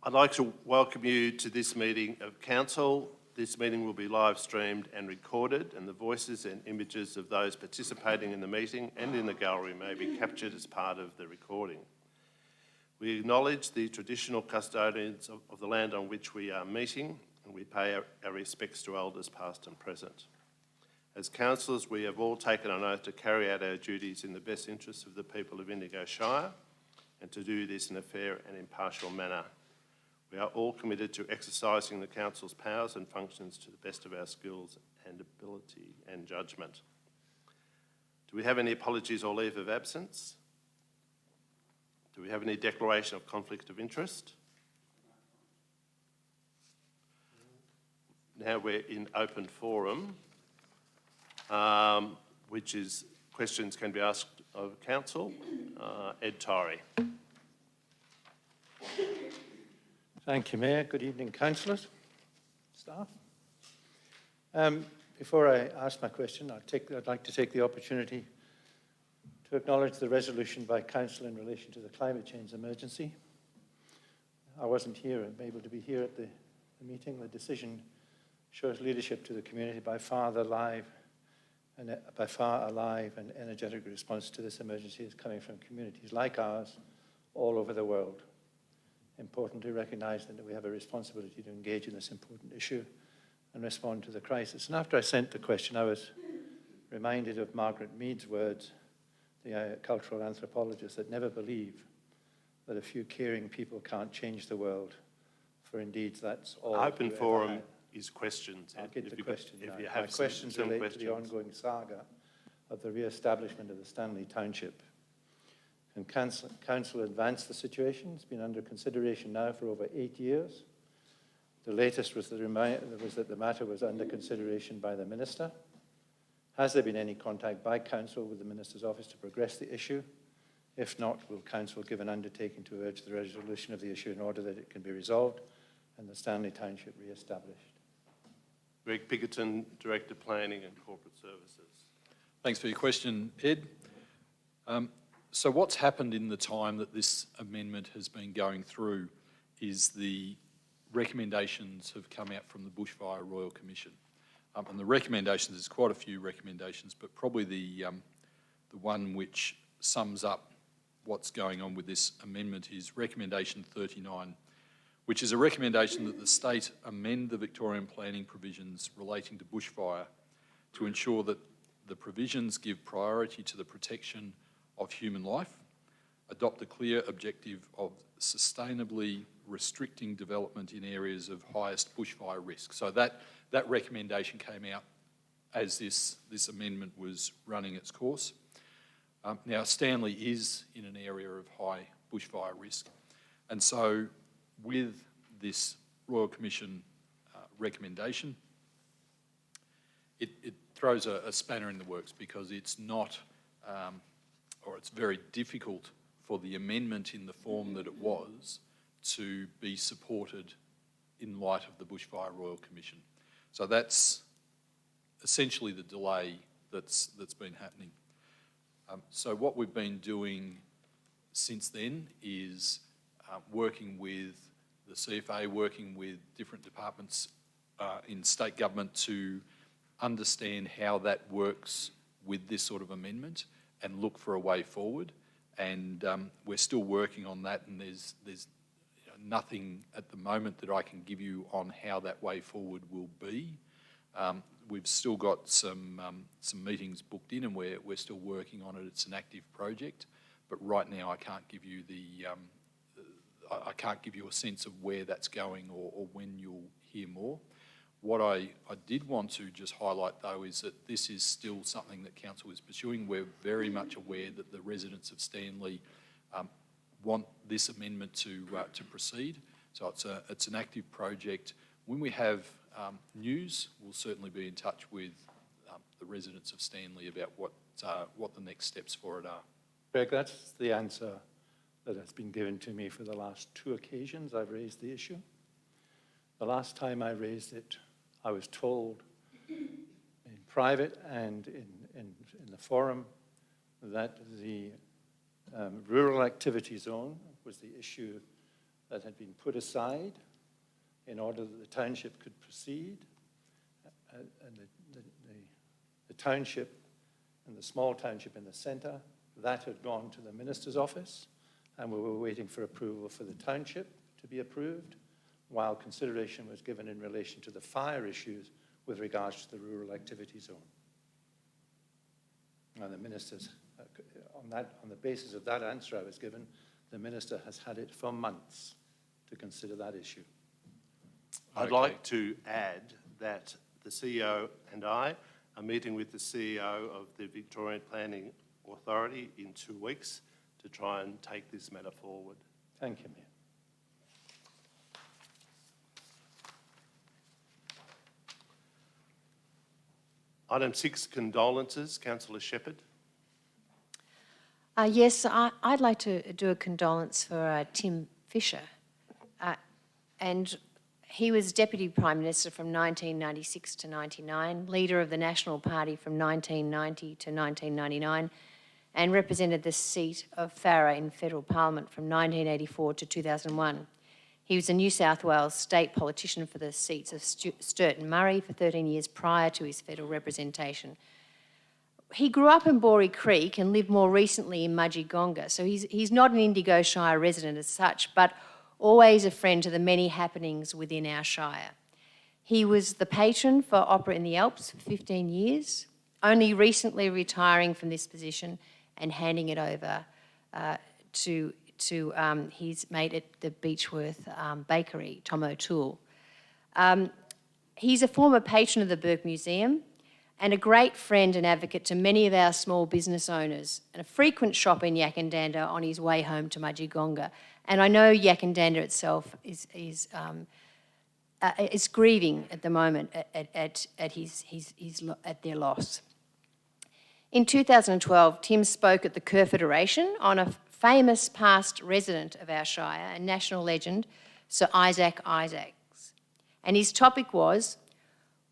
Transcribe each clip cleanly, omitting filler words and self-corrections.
I'd like to welcome you to this meeting of Council. This meeting will be live streamed and recorded, and the voices and images of those participating in the meeting and in the gallery may be captured as part of the recording. We acknowledge the traditional custodians of the land on which we are meeting, and we pay our respects to elders past and present. As councillors, we have all taken an oath to carry out our duties in the best interests of the people of Indigo Shire and to do this in a fair and impartial manner. We are all committed to exercising the Council's powers and functions to the best of our skills and ability and judgment. Do we have any apologies or leave of absence? Do we have any declaration of conflict of interest? Now we're in open forum, which is questions can be asked of Council. Ed Tyree. Thank you, Mayor. Good evening, councillors, staff. Before I ask my question, I'd like to take the opportunity to acknowledge the resolution by Council in relation to the climate change emergency. I wasn't able to be here at the meeting. The decision shows leadership to the community by far a live and energetic response to this emergency is coming from communities like ours all over the world. Important to recognise that we have a responsibility to engage in this important issue and respond to the crisis. And after I sent the question, I was reminded of Margaret Mead's words, the cultural anthropologist, that never believe that a few caring people can't change the world, for indeed that's all. Open forum is questions. I'll get to questions now. If you have my questions relate to the ongoing saga of the re-establishment of the Stanley Township. And Council advanced the situation. It's been under consideration now for over 8 years. The latest was that the matter was under consideration by the Minister. Has there been any contact by Council with the Minister's office to progress the issue? If not, will Council give an undertaking to urge the resolution of the issue in order that it can be resolved and the Stanley Township re-established? Greg Pickerton, Director Planning and Corporate Services. Thanks for your question, Ed. So what's happened in the time that this amendment has been going through is the recommendations have come out from the Bushfire Royal Commission. And the recommendations, there's quite a few recommendations, but probably the one which sums up what's going on with this amendment is Recommendation 39, which is a recommendation that the state amend the Victorian planning provisions relating to bushfire to ensure that the provisions give priority to the protection of human life, adopt a clear objective of sustainably restricting development in areas of highest bushfire risk. So that recommendation came out as this amendment was running its course. Now, Stanley is in an area of high bushfire risk. And so with this Royal Commission recommendation, it throws a spanner in the works because it's not, or it's very difficult for the amendment in the form that it was to be supported in light of the Bushfire Royal Commission. So that's essentially the delay that's been happening. So what we've been doing since then is working with the CFA, working with different departments in state government to understand how that works with this sort of amendment and look for a way forward. And we're still working on that, and there's nothing at the moment that I can give you on how that way forward will be. We've still got some meetings booked in, and we're still working on it. It's an active project, but right now I can't give you I can't give you a sense of where that's going or when you'll hear more. What I did want to just highlight, though, is that this is still something that Council is pursuing. We're very much aware that the residents of Stanley want this amendment to proceed. So it's an active project. When we have news, we'll certainly be in touch with the residents of Stanley about what the next steps for it are. Greg, that's the answer that has been given to me for the last 2 occasions I've raised the issue. The last time I raised it, I was told in private and in the forum that the rural activity zone was the issue that had been put aside in order that the township could proceed. And the township and the small township in the centre, that had gone to the Minister's office, and we were waiting for approval for the township to be approved, while consideration was given in relation to the fire issues with regards to the rural activity zone. And the Minister's, on the basis of that answer I was given, the Minister has had it for months to consider that issue. I'd like to add that the CEO and I are meeting with the CEO of the Victorian Planning Authority in 2 weeks to try and take this matter forward. Thank you, Mayor. Item 6, condolences. Councillor Shepherd. Yes, I'd like to do a condolence for Tim Fisher. And he was Deputy Prime Minister from 1996 to 99, leader of the National Party from 1990 to 1999, and represented the seat of Farrer in federal parliament from 1984 to 2001. He was a New South Wales state politician for the seats of Sturt and Murray for 13 years prior to his federal representation. He grew up in Boree Creek and lived more recently in Mudgegonga, so he's not an Indigo Shire resident as such, but always a friend to the many happenings within our Shire. He was the patron for Opera in the Alps for 15 years, only recently retiring from this position and handing it over to his mate at the Beechworth Bakery, Tom O'Toole. He's a former patron of the Burke Museum and a great friend and advocate to many of our small business owners, and a frequent shopper in Yakandanda on his way home to Mudgegonga. And I know Yakandanda itself is grieving at the moment at their loss. In 2012, Tim spoke at the Kerford Oration on a famous past resident of our Shire and national legend, Sir Isaac Isaacs. And his topic was,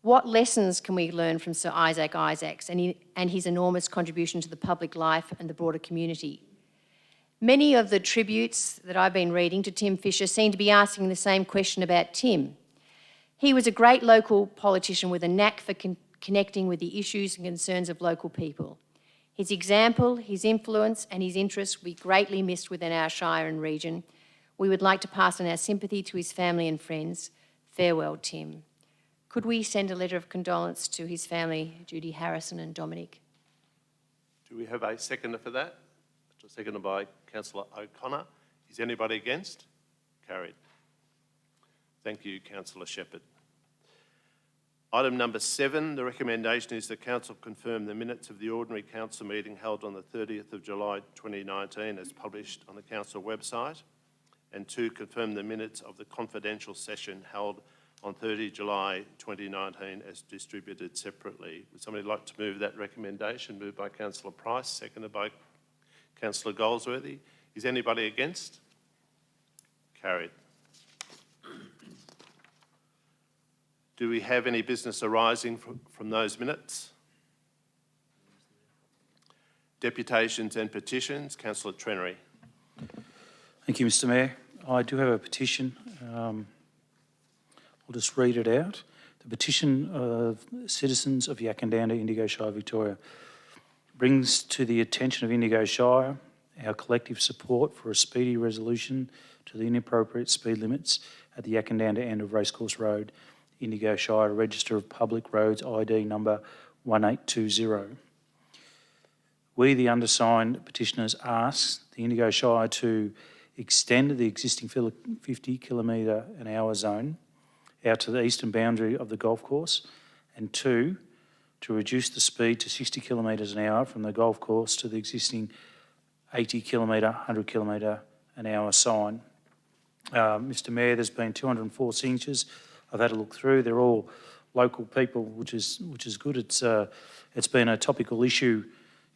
what lessons can we learn from Sir Isaac Isaacs and his enormous contribution to the public life and the broader community? Many of the tributes that I've been reading to Tim Fisher seem to be asking the same question about Tim. He was a great local politician with a knack for connecting with the issues and concerns of local people. His example, his influence and his interests will be greatly missed within our Shire and region. We would like to pass on our sympathy to his family and friends. Farewell, Tim. Could we send a letter of condolence to his family, Judy Harrison and Dominic? Do we have a seconder for that? Seconded by Councillor O'Connor. Is anybody against? Carried. Thank you, Councillor Shepherd. Item number 7, the recommendation is that Council confirm the minutes of the ordinary Council meeting held on the 30th of July 2019 as published on the Council website, and 2, confirm the minutes of the confidential session held on 30 July 2019 as distributed separately. Would somebody like to move that recommendation? Moved by Councillor Price, seconded by Councillor Goldsworthy. Is anybody against? Carried. Do we have any business arising from those minutes? Deputations and petitions. Councillor Trenery. Thank you, Mr Mayor. I do have a petition. I'll just read it out. The petition of citizens of Yakandanda, Indigo Shire, Victoria, brings to the attention of Indigo Shire our collective support for a speedy resolution to the inappropriate speed limits at the Yakandanda end of Racecourse Road, Indigo Shire, Register of Public Roads ID number 1820. We, the undersigned petitioners, ask the Indigo Shire to extend the existing 50 kilometre an hour zone out to the eastern boundary of the golf course, and 2, to reduce the speed to 60 kilometres an hour from the golf course to the existing 80 kilometre, 100 kilometre an hour sign. Mr Mayor, there's been 204 signatures. I've had a look through. They're all local people, which is good. It's been a topical issue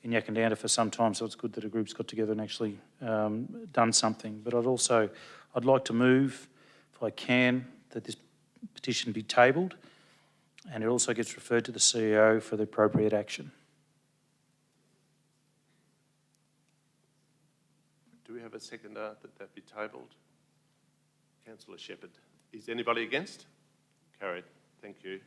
in Yakandanda for some time, so it's good that a group's got together and actually done something. But I'd like to move, if I can, that this petition be tabled, and it also gets referred to the CEO for the appropriate action. Do we have a seconder that be tabled? Councillor Shepherd. Is anybody against? Carried. Thank you.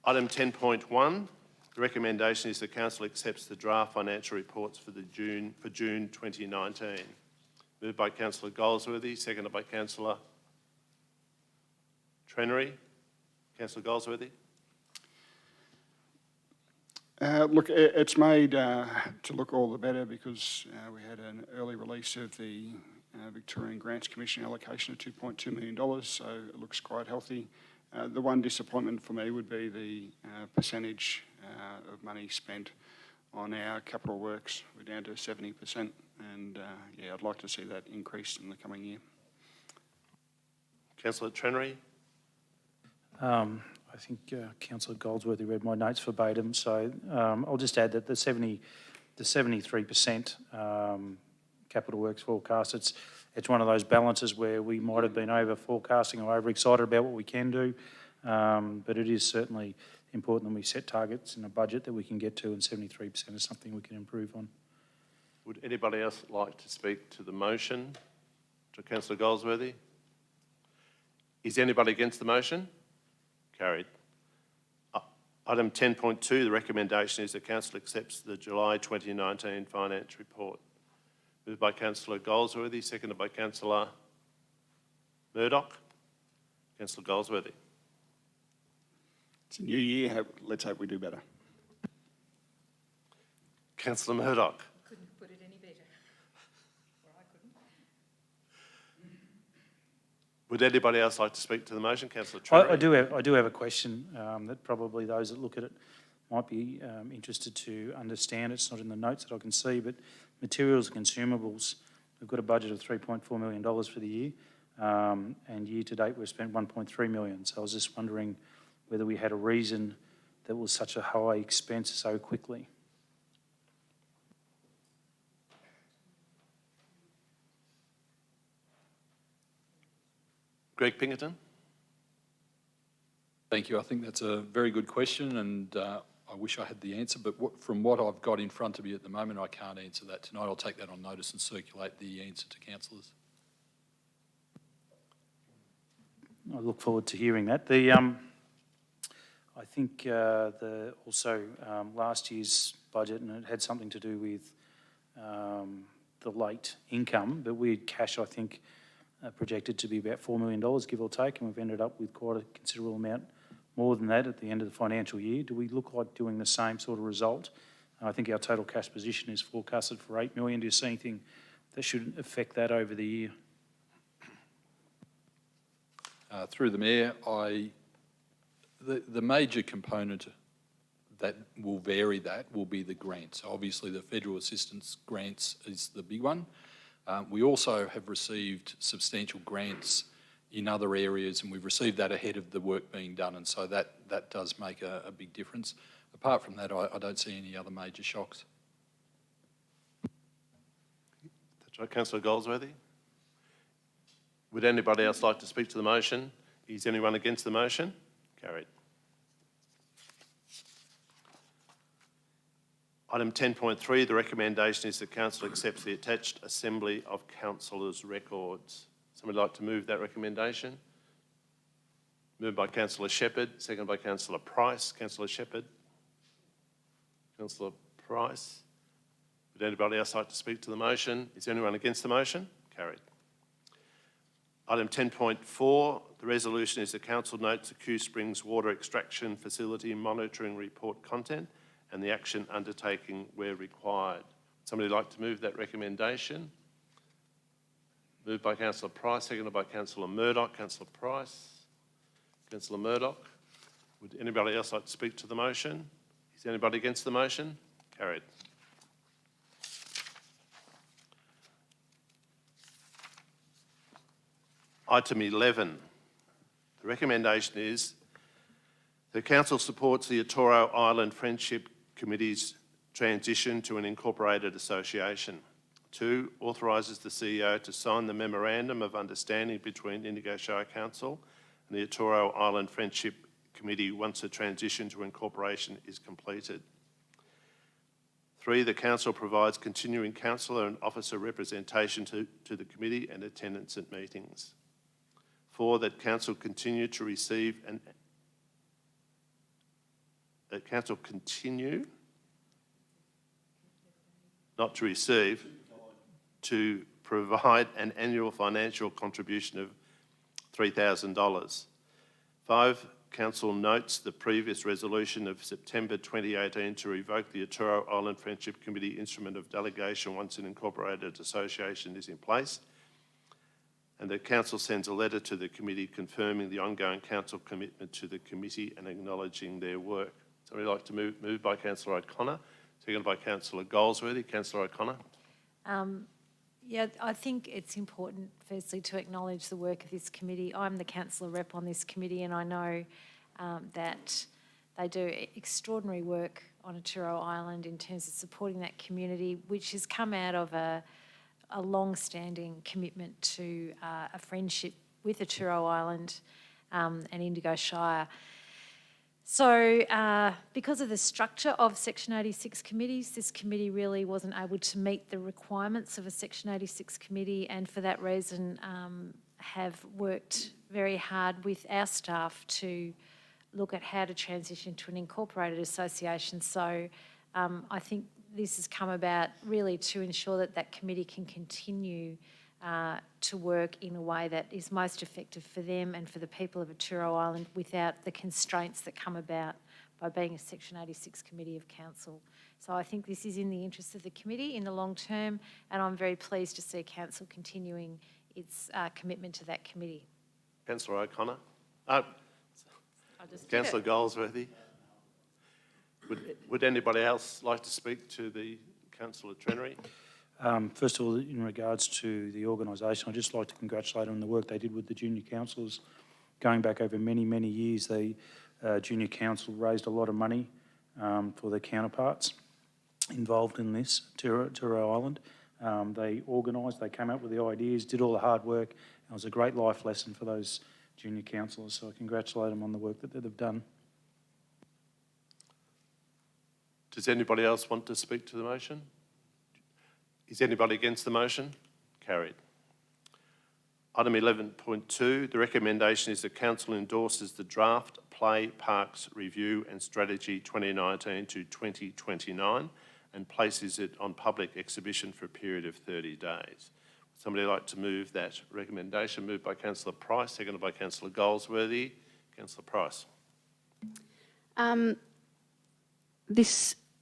Item 10.1, the recommendation is the Council accepts the draft financial reports for June 2019. Moved by Councillor Goldsworthy, seconded by Councillor Trenery. Councillor Goldsworthy. Look, it's made to look all the better because we had an early release of the Victorian Grants Commission allocation of $2.2 million, so it looks quite healthy. The one disappointment for me would be the percentage of money spent on our capital works. We're down to 70%, and yeah, I'd like to see that increase in the coming year. Councillor Trenery. I think Councillor Goldsworthy read my notes verbatim, so I'll just add that the 73% capital works forecast, it's one of those balances where we might have been over forecasting or over excited about what we can do, but it is certainly important that we set targets in a budget that we can get to, and 73% is something we can improve on. Would anybody else like to speak to the motion? To Councillor Goldsworthy? Is anybody against the motion? Carried. Item 10.2, the recommendation is the Council accepts the July 2019 finance report. Moved by Councillor Goldsworthy, seconded by Councillor Murdoch. Councillor Goldsworthy. It's a new year. Let's hope we do better. Councillor Murdoch. Couldn't put it any better. Or I couldn't. Would anybody else like to speak to the motion? Councillor Trenery. I do have a question that probably those that look at it might be interested to understand. It's not in the notes that I can see, but materials and consumables, we've got a budget of $3.4 million for the year, and year to date we've spent $1.3 million. So I was just wondering whether we had a reason that was such a high expense so quickly. Greg Pinkerton. Thank you. I think that's a very good question, and I wish I had the answer, but from what I've got in front of me at the moment, I can't answer that tonight. I'll take that on notice and circulate the answer to councillors. I look forward to hearing that. I think also last year's budget, and it had something to do with the late income, but we had cash, I think, projected to be about $4 million, give or take, and we've ended up with quite a considerable amount more than that at the end of the financial year. Do we look like doing the same sort of result? I think our total cash position is forecasted for $8 million. Do you see anything that should affect that over the year? Through the Mayor, the major component that will vary that will be the grants. Obviously the federal assistance grants is the big one. We also have received substantial grants in other areas, and we've received that ahead of the work being done, and so that does make a big difference. Apart from that, I don't see any other major shocks. That's right, Councillor Goldsworthy. Would anybody else like to speak to the motion? Is anyone against the motion? Carried. Item 10.3, the recommendation is the Council accepts the attached Assembly of Councillors records. Somebody like to move that recommendation? Moved by Councillor Shepherd, seconded by Councillor Price. Councillor Shepherd. Councillor Price. Would anybody else like to speak to the motion? Is anyone against the motion? Carried. Item 10.4, the resolution is the Council notes the Kew Springs Water Extraction Facility monitoring report content and the action undertaking where required. Somebody like to move that recommendation? Moved by Councillor Price, seconded by Councillor Murdoch. Councillor Price. Councillor Murdoch. Would anybody else like to speak to the motion? Is anybody against the motion? Carried. Item 11. The recommendation is the Council supports the Etoro Island Friendship Committee's transition to an incorporated association. 2, authorises the CEO to sign the Memorandum of Understanding between Indigo Shire Council and the Etoro Island Friendship Committee once the transition to incorporation is completed. 3, the council provides continuing councillor and officer representation to the committee and attendance at meetings. 4, that council continue to receive and that council continue, not to receive, to provide an annual financial contribution of $3,000. 5, council notes the previous resolution of September 2018 to revoke the Arturo Island Friendship Committee instrument of delegation once an incorporated association is in place, and that council sends a letter to the committee confirming the ongoing council commitment to the committee and acknowledging their work. Somebody like to move by Councillor O'Connor, seconded by Councillor Goldsworthy. Councillor O'Connor. Yeah, I think it's important, firstly, to acknowledge the work of this committee. I'm the councillor rep on this committee, and I know that they do extraordinary work on Arturo Island in terms of supporting that community, which has come out of a long-standing commitment to a friendship with Arturo Island and Indigo Shire. So because of the structure of Section 86 committees, this committee really wasn't able to meet the requirements of a Section 86 committee, and for that reason have worked very hard with our staff to look at how to transition to an incorporated association. So I think this has come about really to ensure that that committee can continue to work in a way that is most effective for them and for the people of Arturo Island without the constraints that come about by being a Section 86 committee of council. So I think this is in the interest of the committee in the long term, and I'm very pleased to see council continuing its commitment to that committee. Councillor O'Connor. Just Councillor Goldsworthy. Would anybody else like to speak to the Councillor Trenery? First of all, in regards to the organisation, I'd just like to congratulate them on the work they did with the junior councillors. Going back over many, many years, the junior council raised a lot of money for their counterparts involved in this, Arturo Island. They organised, they came up with the ideas, did all the hard work. It was a great life lesson for those junior councillors, so I congratulate them on the work that they've done. Does anybody else want to speak to the motion? Is anybody against the motion? Carried. Item 11.2, the recommendation is that council endorses the draft Play Parks Review and Strategy 2019 to 2029 and places it on public exhibition for a period of 30 days. Would somebody like to move that recommendation? Moved by Councillor Price, seconded by Councillor Goldsworthy. Councillor Price.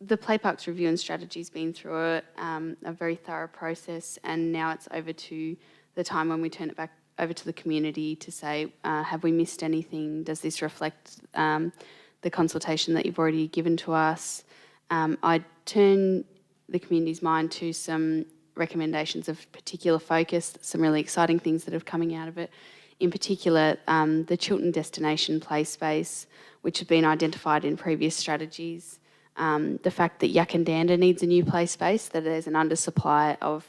The Play Parks Review and Strategy has been through a very thorough process, and now it's over to the time when we turn it back over to the community to say, have we missed anything? Does this reflect the consultation that you've already given to us? I turn the community's mind to some recommendations of particular focus, some really exciting things that are coming out of it. In particular, the Chiltern Destination Play Space, which had been identified in previous strategies. The fact that Yakandanda needs a new play space, that there's an undersupply of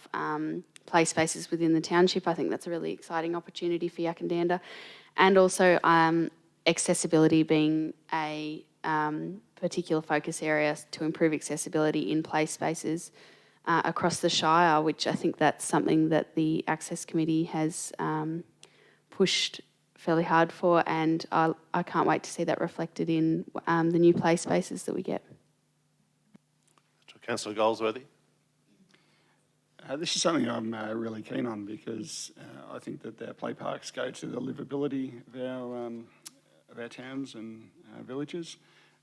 play spaces within the township. I think that's a really exciting opportunity for Yakandanda. And also accessibility being a particular focus area to improve accessibility in play spaces across the Shire, which I think that's something that the Access Committee has pushed fairly hard for, and I can't wait to see that reflected in the new play spaces that we get. Councillor Goldsworthy. This is something I'm really keen on because I think that our play parks go to the livability of our towns and villages.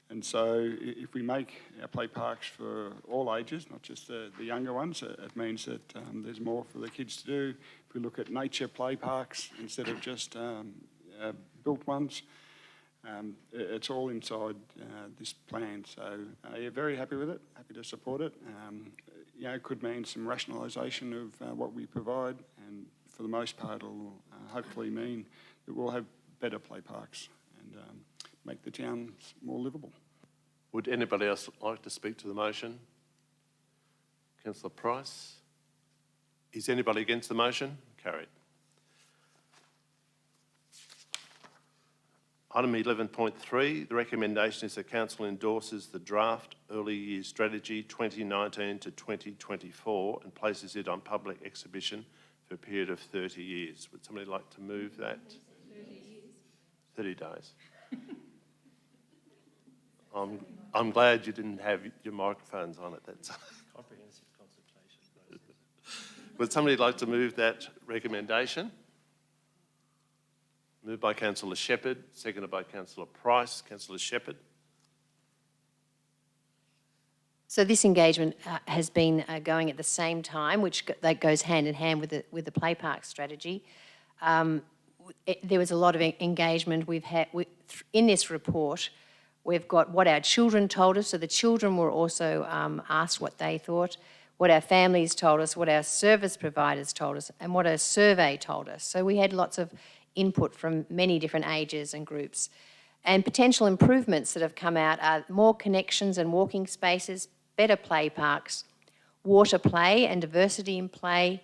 And so if we make our play parks for all ages, not just the younger ones, it means that there's more for the kids to do. If we look at nature play parks instead of just built ones, it's all inside this plan. So yeah, very happy with it, happy to support it. It could mean some rationalisation of what we provide, and for the most part it'll hopefully mean that we'll have better play parks and make the towns more livable. Would anybody else like to speak to the motion? Councillor Price. Is anybody against the motion? Carried. Item 11.3, the recommendation is the Council endorses the draft Early Years Strategy 2019 to 2024 and places it on public exhibition for a period of 30 years. Would somebody like to move that? 30 years. 30 days. I'm glad you didn't have your microphones on at that time. Comprehensive consultation. Would somebody like to move that recommendation? Moved by Councillor Shepherd, seconded by Councillor Price. Councillor Shepherd. So this engagement has been going at the same time, which that goes hand in hand with the play park strategy. There was a lot of engagement we've had in this report. We've got what our children told us, so the children were also asked what they thought, what our families told us, what our service providers told us, and what a survey told us. So we had lots of input from many different ages and groups. And potential improvements that have come out are more connections and walking spaces, better play parks, water play and diversity in play,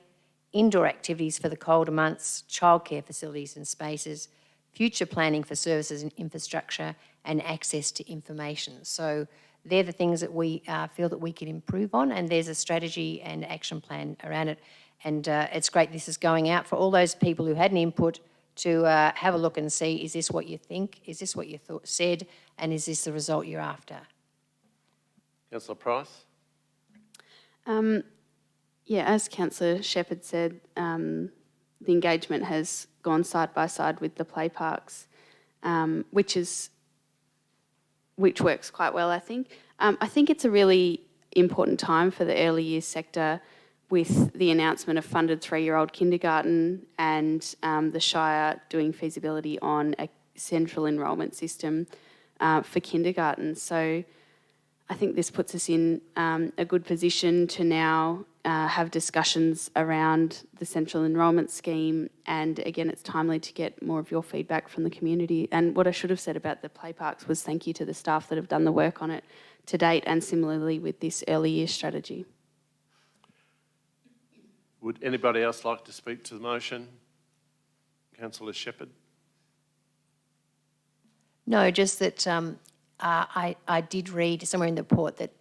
indoor activities for the colder months, childcare facilities and spaces, future planning for services and infrastructure, and access to information. So they're the things that we feel that we can improve on, and there's a strategy and action plan around it. And it's great this is going out for all those people who had an input to have a look and see, is this what you think, is this what you said, and is this the result you're after? Councillor Price. Yeah, as Councillor Shepherd said, the engagement has gone side by side with the play parks, which works quite well, I think. I think it's a really important time for the early years sector with the announcement of funded 3-year-old kindergarten and the Shire doing feasibility on a central enrolment system for kindergarten. So I think this puts us in a good position to now have discussions around the central enrolment scheme, and again it's timely to get more of your feedback from the community. And what I should have said about the play parks was thank you to the staff that have done the work on it to date, and similarly with this early years strategy. Would anybody else like to speak to the motion? Councillor Shepherd. No, just that I did read somewhere in the report that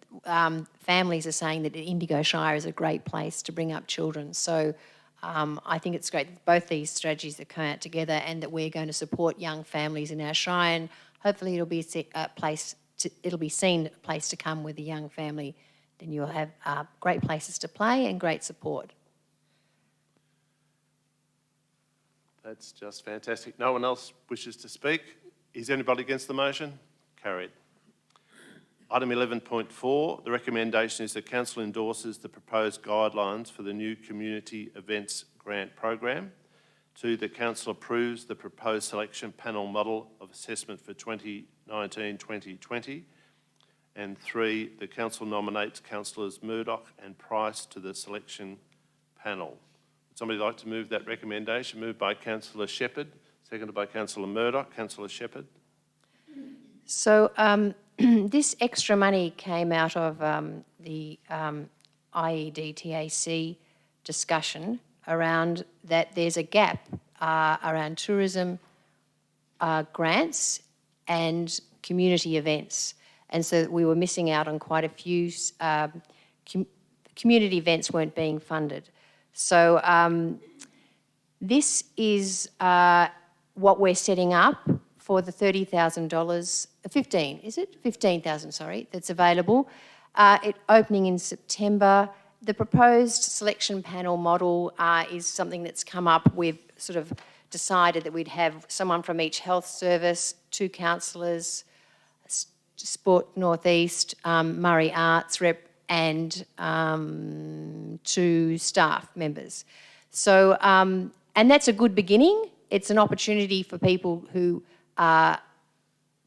families are saying that Indigo Shire is a great place to bring up children. So I think it's great that both these strategies that come out together, and that we're going to support young families in our Shire, and hopefully it'll be a place to come with a young family. Then you'll have great places to play and great support. That's just fantastic. No one else wishes to speak. Is anybody against the motion? Carried. Item 11.4, the recommendation is the Council endorses the proposed guidelines for the new Community Events Grant Program. 2, the Council approves the proposed selection panel model of assessment for 2019-2020. And 3, the Council nominates Councillors Murdoch and Price to the selection panel. Would somebody like to move that recommendation? Moved by Councillor Shepherd, seconded by Councillor Murdoch. Councillor Shepherd. So this extra money came out of the IEDTAC discussion around that there's a gap around tourism grants and community events. And so we were missing out on quite a few community events weren't being funded. So this is what we're setting up for the $30,000, 15, is it? 15,000, sorry, that's available. It opening in September. The proposed selection panel model is something that's come up. We've sort of decided that we'd have someone from each health service, 2 councillors, Sport Northeast, Murray Arts rep, and 2 staff members. So, and that's a good beginning. It's an opportunity for people who are,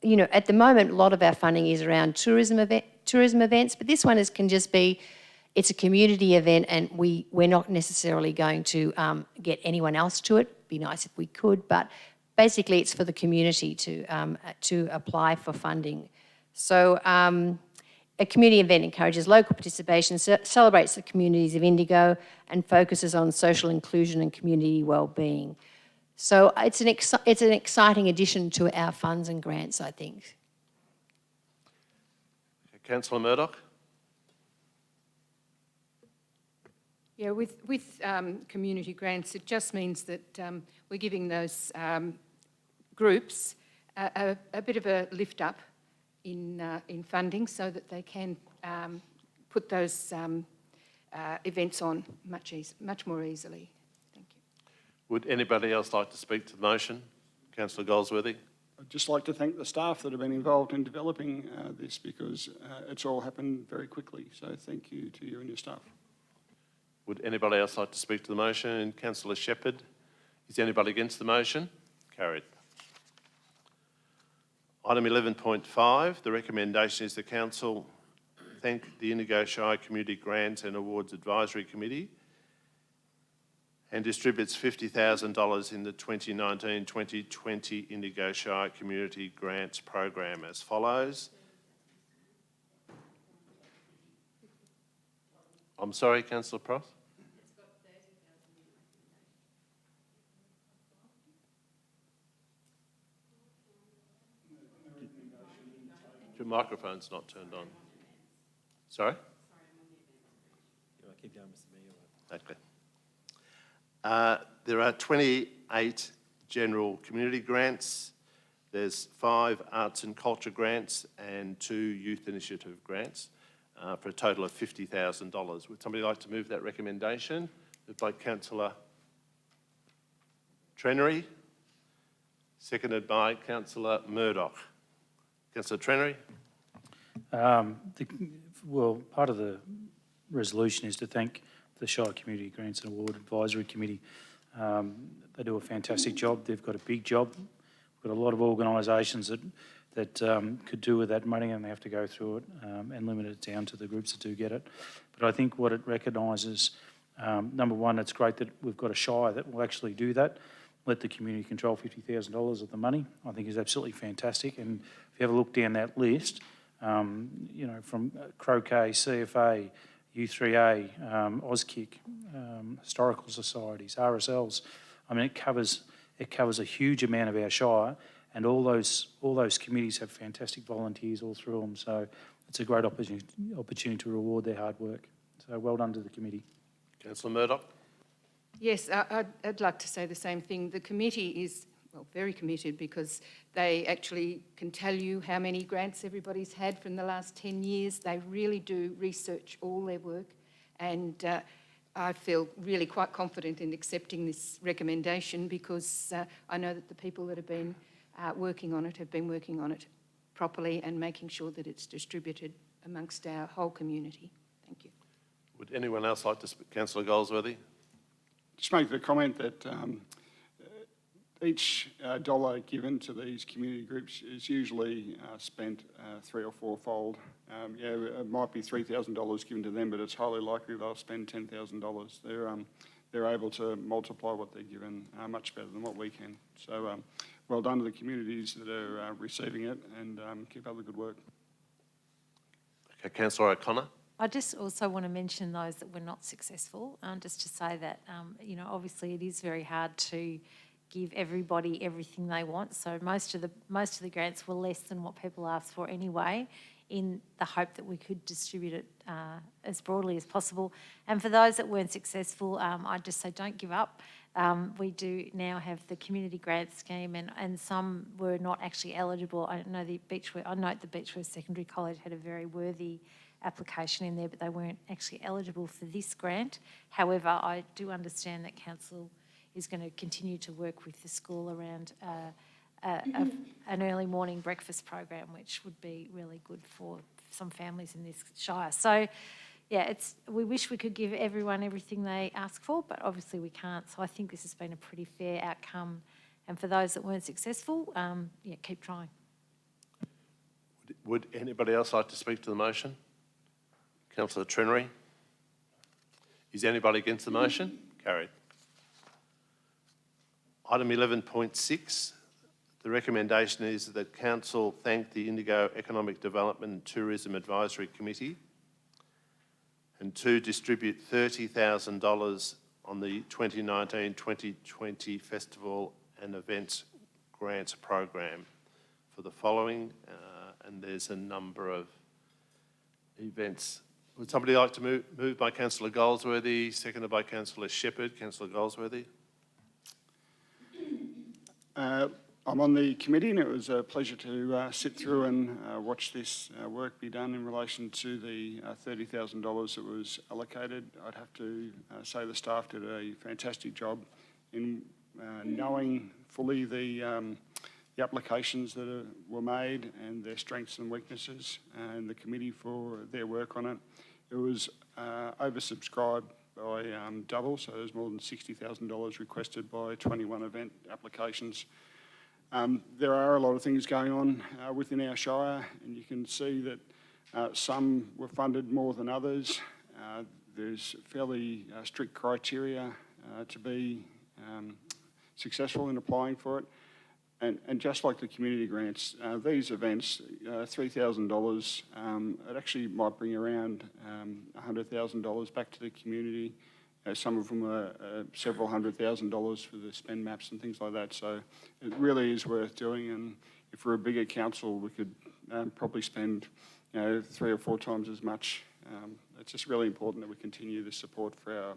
you know, at the moment, a lot of our funding is around tourism events, but this one can just be, it's a community event, and we're not necessarily going to get anyone else to it. It'd be nice if we could, but basically it's for the community to apply for funding. So a community event encourages local participation, celebrates the communities of Indigo, and focuses on social inclusion and community wellbeing. So it's an exciting addition to our funds and grants, I think. Councillor Murdoch? Yeah, with community grants, it just means that we're giving those groups a bit of a lift up in funding so that they can put those events on much more easily. Thank you. Would anybody else like to speak to the motion? Councillor Goldsworthy? I'd just like to thank the staff that have been involved in developing this, because it's all happened very quickly. So thank you to you and your staff. Would anybody else like to speak to the motion? Councillor Shepherd? Is anybody against the motion? Carried. Item 11.5, the recommendation is the Council thank the Indigo Shire Community Grants and Awards Advisory Committee and distributes $50,000 in the 2019-2020 Indigo Shire Community Grants Program as follows. I'm sorry, Councillor Pross? Your microphone's not turned on. Sorry? Keep going, Mr. Mayor. Okay. There are 28 general community grants. There's 5 arts and culture grants and 2 youth initiative grants for a total of $50,000. Would somebody like to move that recommendation? Moved by Councillor Trenery, seconded by Councillor Murdoch. Councillor Trenery? Part of the resolution is to thank the Shire Community Grants and Award Advisory Committee. They do a fantastic job. They've got a big job. We've got a lot of organisations that could do with that money, and they have to go through it and limit it down to the groups that do get it. But I think what it recognises, number one, it's great that we've got a Shire that will actually do that. Let the community control $50,000 of the money, I think is absolutely fantastic. And if you have a look down that list, you know, from Croquet, CFA, U3A, Auskick, historical societies, RSLs. I mean, it covers a huge amount of our Shire, and all those committees have fantastic volunteers all through them. So it's a great opportunity to reward their hard work. So well done to the committee. Councillor Murdoch? Yes, I'd like to say the same thing. The committee is, well, very committed, because they actually can tell you how many grants everybody's had from the last 10 years. They really do research all their work, and I feel really quite confident in accepting this recommendation, because I know that the people that have been working on it have been working on it properly and making sure that it's distributed amongst our whole community. Thank you. Would anyone else like to speak? Councillor Goldsworthy? Just make the comment that each dollar given to these community groups is usually spent 3 or 4-fold. Yeah, it might be $3,000 given to them, but it's highly likely they'll spend $10,000. They're able to multiply what they're given much better than what we can. So well done to the communities that are receiving it, and keep up the good work. Okay, Councillor O'Connor? I just also want to mention those that were not successful, just to say that, you know, obviously it is very hard to give everybody everything they want. So most of the grants were less than what people asked for anyway, in the hope that we could distribute it as broadly as possible. And for those that weren't successful, I'd just say don't give up. We do now have the community grant scheme, and some were not actually eligible. I note the Beechworth Secondary College had a very worthy application in there, but they weren't actually eligible for this grant. However, I do understand that Council is going to continue to work with the school around an early morning breakfast program, which would be really good for some families in this Shire. So, yeah, we wish we could give everyone everything they ask for, but obviously we can't. So I think this has been a pretty fair outcome. And for those that weren't successful, yeah, keep trying. Would anybody else like to speak to the motion? Councillor Trenery? Is anybody against the motion? Carried. Item 11.6, the recommendation is that Council thank the Indigo Economic Development and Tourism Advisory Committee and to distribute $30,000 on the 2019-2020 festival and Events Grants Program for the following, and there's a number of events. Would somebody like to move by Councillor Goldsworthy, seconded by Councillor Shepherd? Councillor Goldsworthy. I'm on the committee, and it was a pleasure to sit through and watch this work be done in relation to the $30,000 that was allocated. I'd have to say the staff did a fantastic job in knowing fully the applications that were made and their strengths and weaknesses, and the committee for their work on it. It was oversubscribed by double, so there's more than $60,000 requested by 21 event applications. There are a lot of things going on within our Shire, and you can see that some were funded more than others. There's fairly strict criteria to be successful in applying for it. And just like the community grants, these events, $3,000, it actually might bring around $100,000 back to the community. Some of them are several $100,000 for the spend maps and things like that. So it really is worth doing. And if we're a bigger council, we could probably spend 3 or 4 times as much. It's just really important that we continue the support for our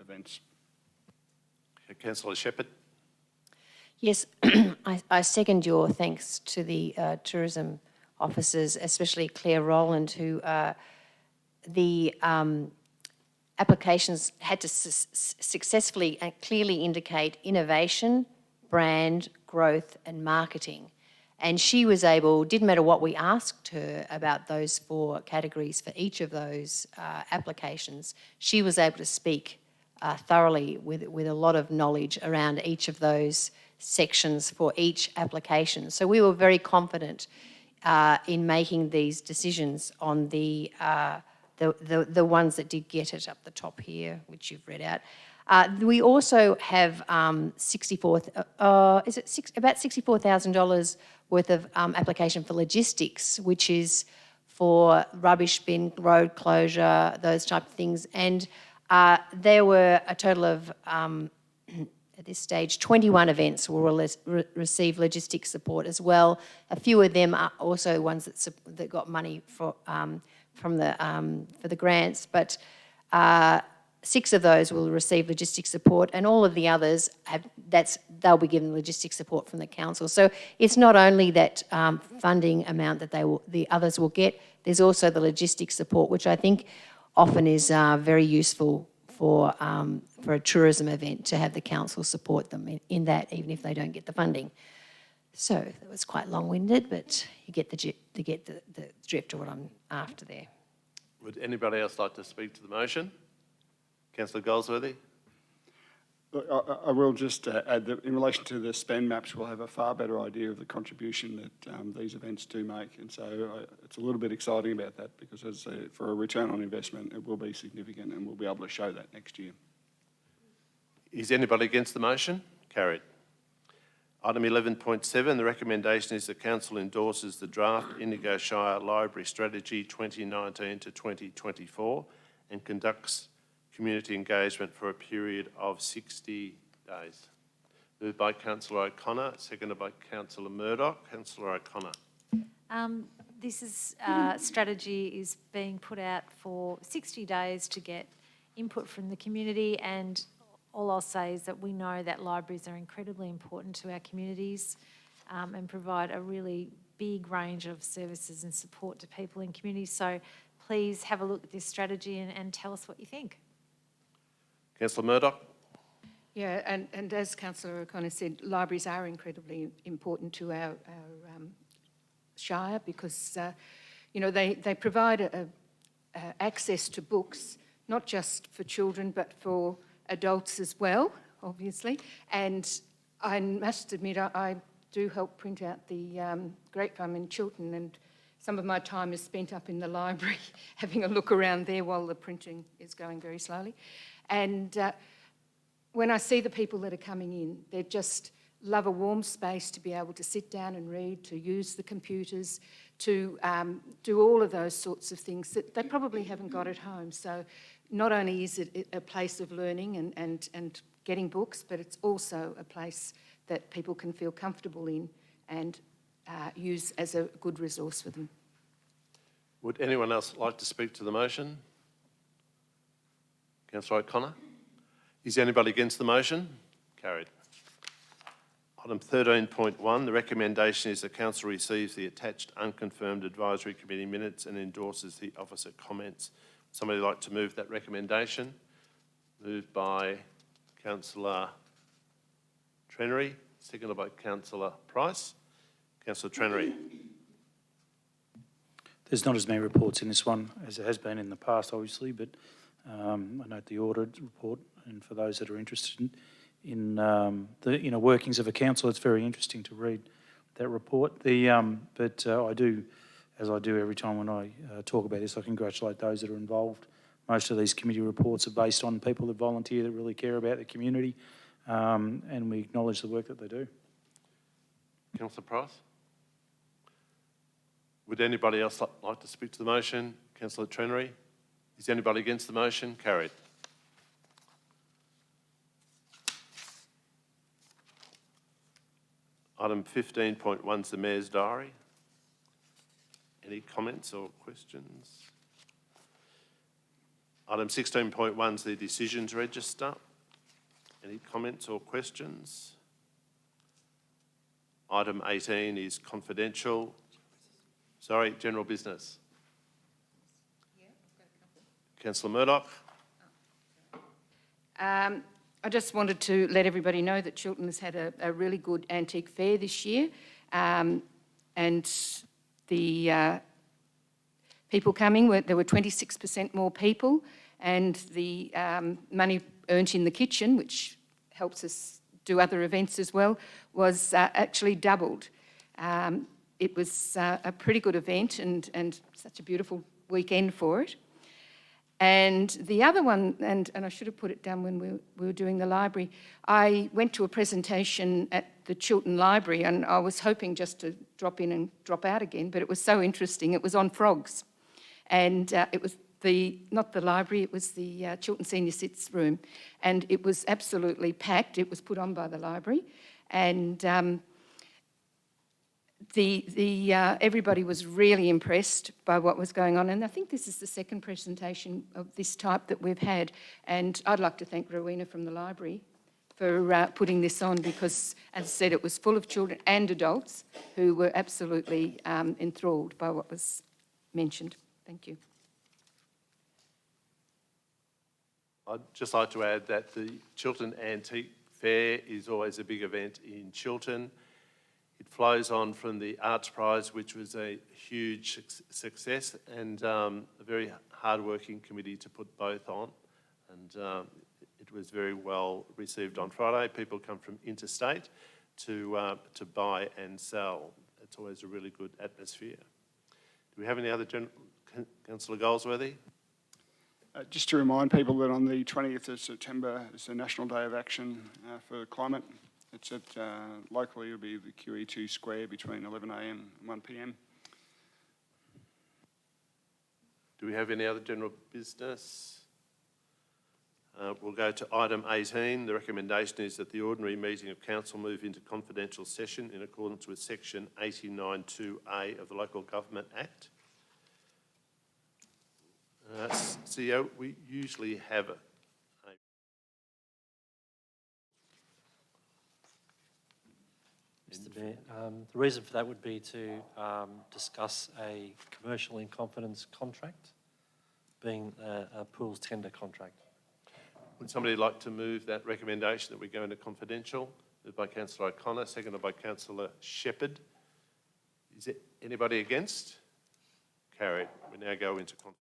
events. Councillor Shepherd. Yes, I second your thanks to the tourism officers, especially Claire Rowland, who the applications had to successfully and clearly indicate innovation, brand, growth and marketing. And she was able, didn't matter what we asked her about those 4 categories for each of those applications, she was able to speak thoroughly with a lot of knowledge around each of those sections for each application. So we were very confident in making these decisions on the ones that did get it up the top here, which you've read out. We also have about $64,000 worth of application for logistics, which is for rubbish bin, road closure, those type of things. And there were a total of at this stage, 21 events will receive logistics support as well. A few of them are also ones that got money for the grants, but 6 of those will receive logistics support, and all of the others they'll be given logistics support from the council. So it's not only that funding amount that the others will get. There's also the logistics support, which I think often is very useful for a tourism event to have the council support them in that, even if they don't get the funding. So that was quite long-winded, but you get the drift of what I'm after there. Would anybody else like to speak to the motion? Councillor Goldsworthy. Look, I will just add that in relation to the spend maps, we'll have a far better idea of the contribution that these events do make. And so it's a little bit exciting about that, because for a return on investment, it will be significant, and we'll be able to show that next year. Is anybody against the motion? Carried. Item 11.7, the recommendation is the Council endorses the draft Indigo Shire Library Strategy 2019 to 2024 and conducts community engagement for a period of 60 days. Moved by Councillor O'Connor, seconded by Councillor Murdoch. Councillor O'Connor. This strategy is being put out for 60 days to get input from the community, and all I'll say is that we know that libraries are incredibly important to our communities and provide a really big range of services and support to people in communities. So please have a look at this strategy and tell us what you think. Councillor Murdoch. Yeah, and as Councillor O'Connor said, libraries are incredibly important to our Shire, because they provide access to books, not just for children but for adults as well, obviously. And I must admit, I do help print out the Great Farm in Chiltern, and some of my time is spent up in the library having a look around there while the printing is going very slowly. And when I see the people that are coming in, they just love a warm space to be able to sit down and read, to use the computers, to do all of those sorts of things that they probably haven't got at home. So not only is it a place of learning and getting books, but it's also a place that people can feel comfortable in and use as a good resource for them. Would anyone else like to speak to the motion? Councillor O'Connor. Is anybody against the motion? Carried. Item 13.1, the recommendation is the council receives the attached unconfirmed advisory committee minutes and endorses the officer comments. Somebody like to move that recommendation? Moved by Councillor Trenery, seconded by Councillor Price. Councillor Trenery. There's not as many reports in this one as there has been in the past, obviously, but I note the audit report, and for those that are interested in the workings of a council, it's very interesting to read that report. I do, as I do every time when I talk about this, I congratulate those that are involved. Most of these committee reports are based on people that volunteer, that really care about the community, and we acknowledge the work that they do. Councillor Price. Would anybody else like to speak to the motion? Councillor Trenery. Is anybody against the motion? Carried. Item 15.1 is the Mayor's Diary. Any comments or questions? Item 16.1 is the Decisions Register. Any comments or questions? Item 18 is confidential. Sorry, general business. Yeah, I've got a couple. Councillor Murdoch. I just wanted to let everybody know that Chiltern has had a really good antique fair this year, and the people coming, there were 26% more people, and the money earned in the kitchen, which helps us do other events as well, was actually doubled. It was a pretty good event and such a beautiful weekend for it. And the other one, and I should have put it down when we were doing the library, I went to a presentation at the Chiltern Library, and I was hoping just to drop in and drop out again, but it was so interesting. It was on frogs. And it was not the library, it was the Chiltern Senior Cits room. And it was absolutely packed. It was put on by the library. And everybody was really impressed by what was going on, and I think this is the second presentation of this type that we've had, and I'd like to thank Rowena from the library for putting this on because, as I said, it was full of children and adults who were absolutely enthralled by what was mentioned. Thank you. I'd just like to add that the Chiltern Antique Fair is always a big event in Chiltern. It flows on from the Arts Prize, which was a huge success, and a very hard-working committee to put both on. And it was very well received on Friday. People come from interstate to buy and sell. It's always a really good atmosphere. Do we have any other Councillor Goldsworthy? Just to remind people that on the 20th of September is the National Day of Action for Climate. It's at, locally it'll be the QE2 Square between 11am and 1pm. Do we have any other general business? We'll go to item 18. The recommendation is that the ordinary meeting of council move into confidential session in accordance with section 89(2)A of the Local Government Act. CEO, we usually have Mr. Mayor, the reason for that would be to discuss a commercial in confidence contract, being a pools tender contract. Would somebody like to move that recommendation that we go into confidential? Moved by Councillor O'Connor, seconded by Councillor Shepherd. Is there anybody against? Carried. We now go into confidential.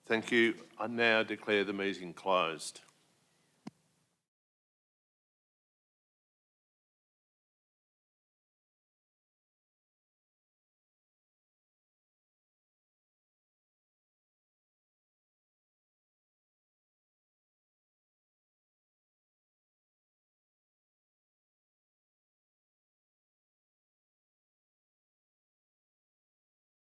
Thank you. I now declare the meeting closed.